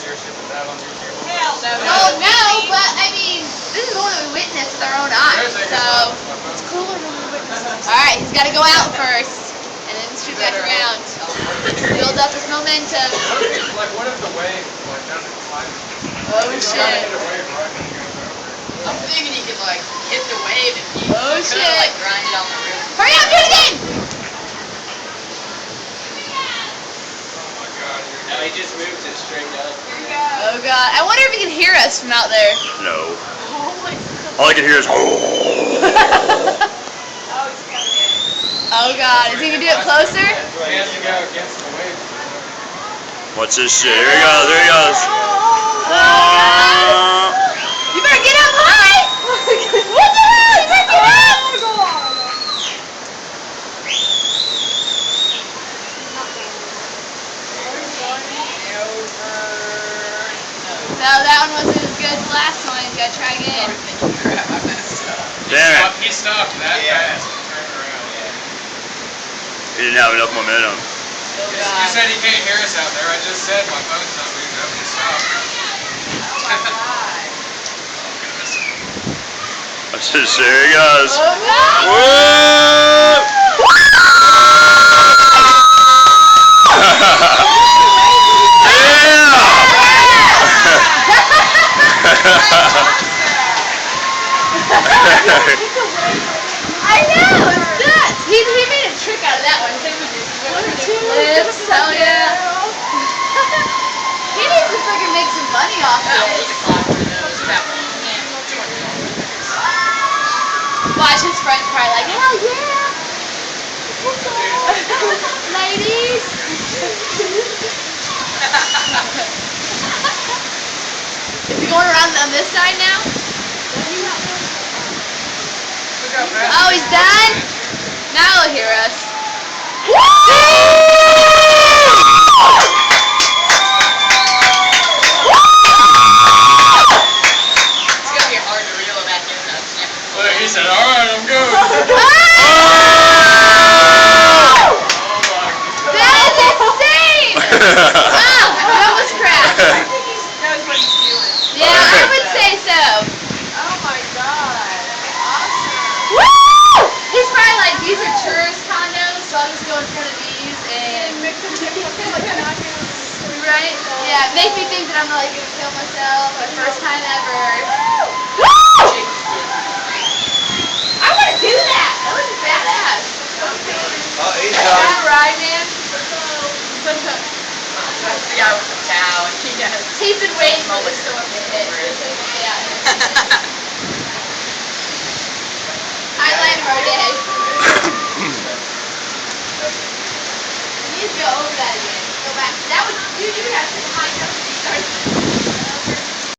is your ship that on your table? Hell no. No, but I mean, this is the one that we witnessed with our own eyes, so it's cooler when we witness it. Alright, he's got to go out first, and then shoot back around. Build up his momentum. What if the wave doesn't climb? Oh shit. I'm thinking he could hit the wave and he shit. grind it on the roof. Hurry up, do it again! No, he just moved it straight up. Oh god, I wonder if he can hear us from out there. No. All I can hear is Oh god, is he gonna do it closer? He has to go against the wave. What's this shit? Here he goes, there he goes. You better get up high! What the hell? You better get up! No, that one wasn't as good as the last one. You gotta try again. Damn it. He stopped that fast and turned around. He didn't have enough momentum. You said he can't hear us out there. I just said my phone's not moving up. He stopped. There he goes. Oh god! Whoa! I know, it's nuts! He made a trick out of that one. Flips, hell yeah. He needs to freaking make some money off of it. Watch his friends probably like, hell yeah! Ladies! Is he going around on this side now? Oh, he's done? Now he'll hear us. It's gonna be hard to reel it back in though. Look, he said, alright, I'm good. That is insane! Wow, that was crap. I think he knows what he's doing. Yeah, I would say so. Oh my god. Awesome. Woo! He's probably like, these are tourist condos, so I'll just go in front of these and... Right? Yeah, make me think that I'm like gonna kill myself for the first time ever. Woo! I wanna do that! That looks badass. Oh, he's Wanna ride, man? That's the guy with the towel. He's been waiting for the storm to hit. Yeah. Highlight of our day. We need to go over that again. Go back. That was, you would have to high notes to start.